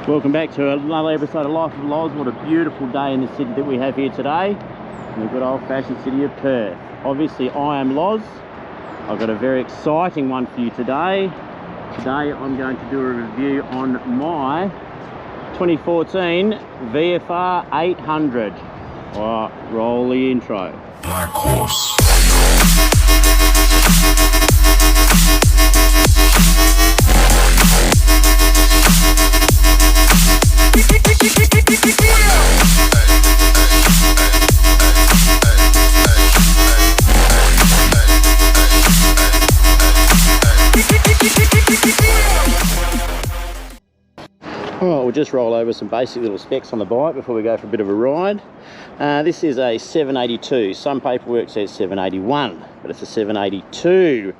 Welcome back to another episode of Life of Loz. What a beautiful day in the city that we have here today, in the good old-fashioned city of Perth. Obviously, I am Loz. I've got a very exciting one for you today. Today, I'm going to do a review on my 2014 VFR 800. All right, roll the intro. Black Horse. Alright, we'll just roll over some basic little specs on the bike before we go for a bit of a ride. This is a 782. Some paperwork says 781, but it's a 782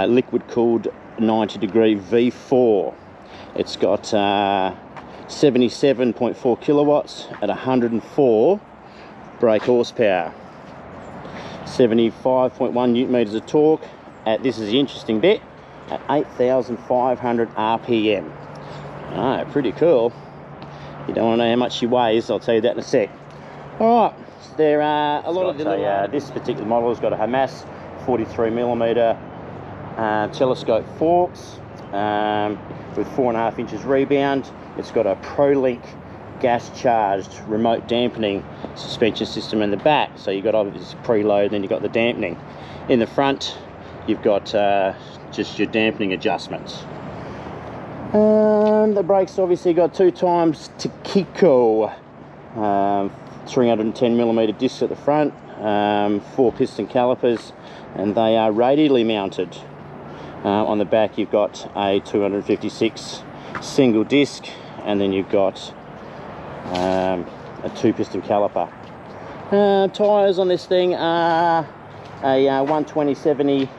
liquid cooled 90 degree V4. It's got 77.4 kilowatts at 104 brake horsepower, 75.1 newton meters of torque at, this is the interesting bit, at 8,500 RPM. Oh, pretty cool. You don't want to know how much she weighs, I'll tell you that in a sec. Alright, there are a lot of the this particular model has got a Hamas 43mm telescope forks with 4.5 inches rebound. It's got a ProLink gas charged remote dampening suspension system in the back, so you've got obviously preload, then you've got the dampening. In the front you've got just your dampening adjustments. The brakes obviously got 2 times Takiko 310mm discs at the front, 4 piston calipers, and they are radially mounted. On the back you've got a 256 single disc, and then you've got a 2 piston caliper. Tyres on this thing are a 120/70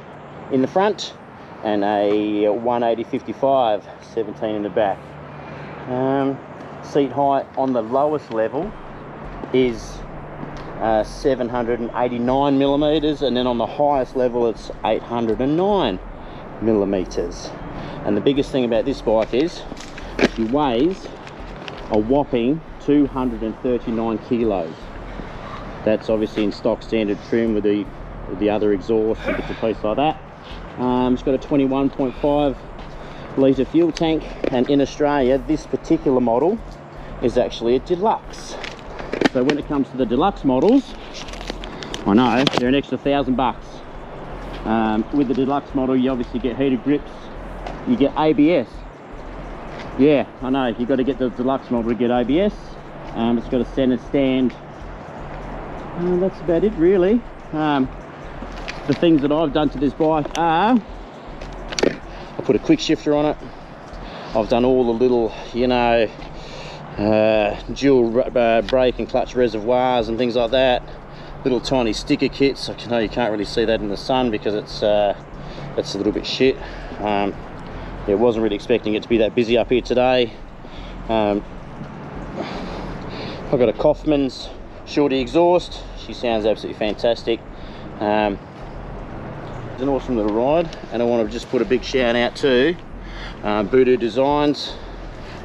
in the front and a 180/55 17 in the back. Seat height on the lowest level is 789 millimeters, and then on the highest level it's 809 millimeters. And the biggest thing about this bike is she weighs a whopping 239 kilos. That's obviously in stock standard trim with the other exhaust and bits and pieces like that. It's got a 21.5 litre fuel tank, and in Australia this particular model is actually a deluxe. So when it comes to the deluxe models, I know they're an extra $1,000. With the deluxe model you obviously get heated grips, you get ABS. Yeah, I know, you've got to get the deluxe model to get ABS. It's got a centre stand. That's about it really. The things that I've done to this bike are, I put a quick shifter on it. I've done all the little, you know, dual brake and clutch reservoirs and things like that. Little tiny sticker kits. I know you can't really see that in the sun because it's a little bit shit. Yeah, wasn't really expecting it to be that busy up here today. I've got a Kaufman's Shorty exhaust. She sounds absolutely fantastic. It's an awesome little ride, and I want to just put a big shout out to Voodoo Designs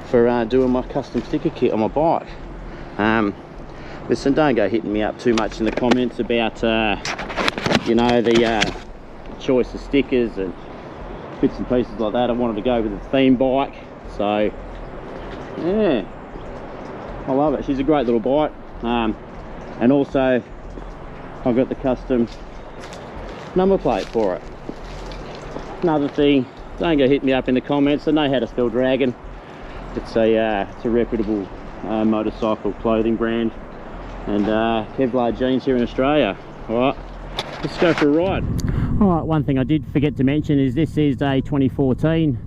for doing my custom sticker kit on my bike. Listen, don't go hitting me up too much in the comments about you know, the choice of stickers and bits and pieces like that. I wanted to go with a theme bike, so yeah, I love it. She's a great little bike. And also I've got the custom number plate for it. Another thing, don't go hit me up in the comments. I know how to spell dragon. It's a reputable motorcycle clothing brand, and Kevlar jeans here in Australia. All right, let's go for a ride. All right, one thing I did forget to mention is this is a 2014.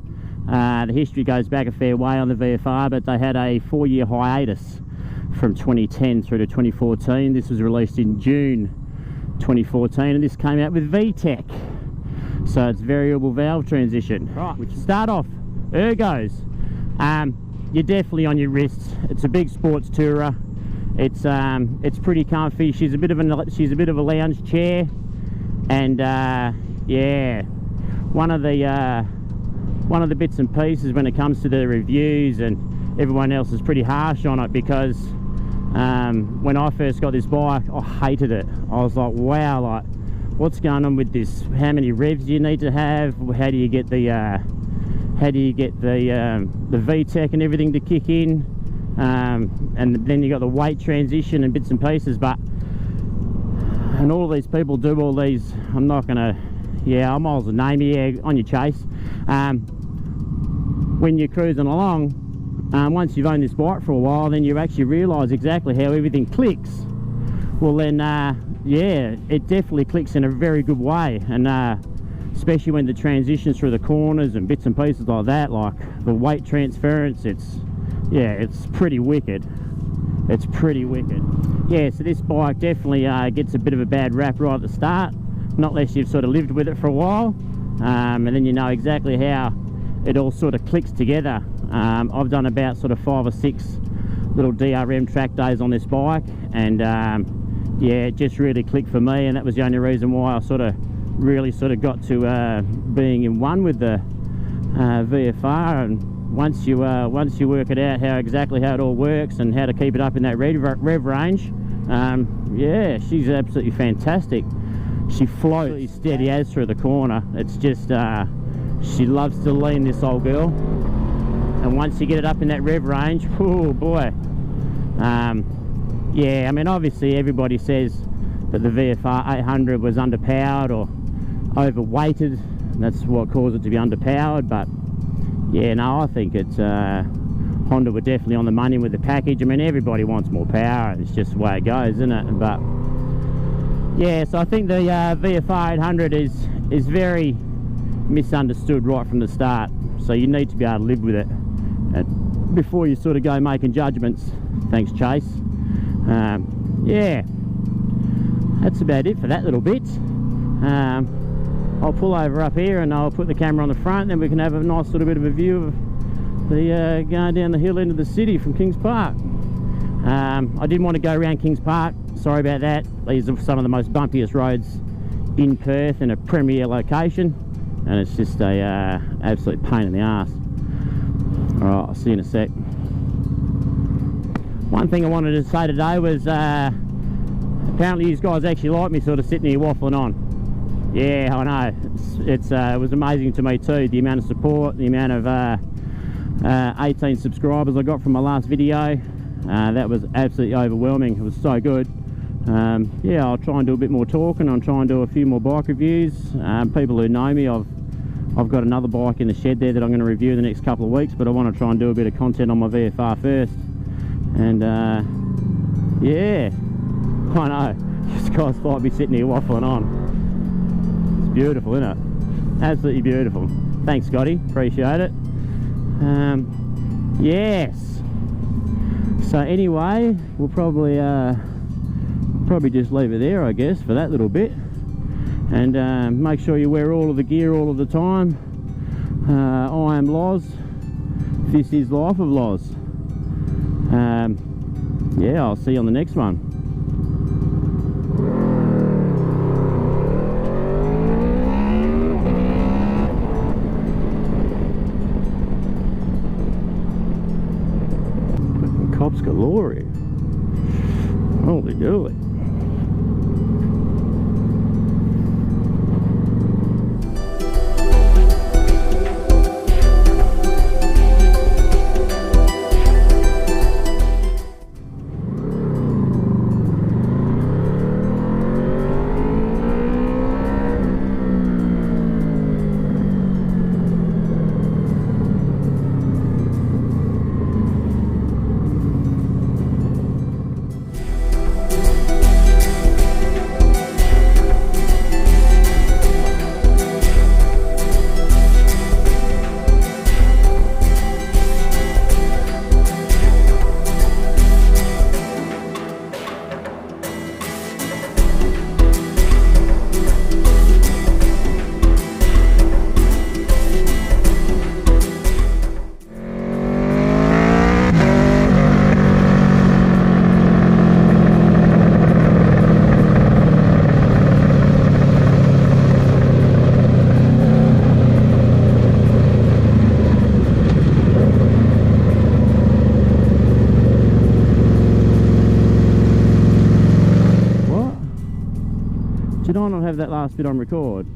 The history goes back a fair way on the VFR, but they had a 4-year hiatus from 2010 through to 2014. This was released in June 2014, and this came out with VTEC, so it's variable valve transition. Right, which start off ergos. You're definitely on your wrists. It's a big sports tourer. It's pretty comfy. She's a bit of a lounge chair, and yeah, one of the bits and pieces when it comes to the reviews and everyone else is pretty harsh on it, because when I first got this bike, I hated it. I was like, wow, like, what's going on with this? How many revs do you need to have? How do you get the VTEC and everything to kick in? And then you got the weight transition and bits and pieces. And all these people do all these. I'm not gonna, yeah, I might as well name you on your chase. When you're cruising along, once you've owned this bike for a while, then you actually realise exactly how everything clicks. Well then, yeah, it definitely clicks in a very good way, and especially when the transitions through the corners and bits and pieces like that, like the weight transference, it's pretty wicked. It's pretty wicked. Yeah, so this bike definitely gets a bit of a bad rap right at the start, not unless you've sort of lived with it for a while, and then you know exactly how it all sort of clicks together. I've done about sort of 5 or 6 little DRM track days on this bike, and yeah, it just really clicked for me, and that was the only reason why I really got to being in one with the VFR. And once you work it out exactly how it all works and how to keep it up in that rev range, yeah, she's absolutely fantastic. She floats steady as through the corner. It's just she loves to lean, this old girl, and once you get it up in that rev range, oh boy. Yeah, I mean, obviously everybody says that the VFR 800 was underpowered or overweighted, and that's what caused it to be underpowered. But yeah, no, I think it's Honda were definitely on the money with the package. I mean, everybody wants more power, it's just the way it goes, isn't it? But yeah, so I think the VFR 800 is very misunderstood right from the start, so you need to be able to live with it before you sort of go making judgments. Thanks, Chase. Yeah, that's about it for that little bit. I'll pull over up here and I'll put the camera on the front, then we can have a nice little bit of a view of the going down the hill into the city from Kings Park. I didn't want to go around Kings Park, sorry about that. These are some of the most bumpiest roads in Perth in a premier location, and it's just a absolute pain in the arse. Alright, I'll see you in a sec. One thing I wanted to say today was apparently you guys actually like me sort of sitting here waffling on. Yeah, I know, it was amazing to me too, the amount of support, the amount of 18 subscribers I got from my last video. That was absolutely overwhelming. It was so good. Yeah, I'll try and do a bit more talking. I'll try and do a few more bike reviews. People who know me, I've got another bike in the shed there that I'm going to review in the next couple of weeks, but I want to try and do a bit of content on my VFR first. And yeah, I know, this guy's might be sitting here waffling on. It's beautiful, isn't it? Absolutely beautiful. Thanks, Scotty, appreciate it. Yes, so anyway, we'll probably just leave it there, I guess, for that little bit. And make sure you wear all of the gear all of the time. I am Loz, this is Life of Loz. Yeah, I'll see you on the next one. Cops galore here. Holy do it. I not have that last bit on record?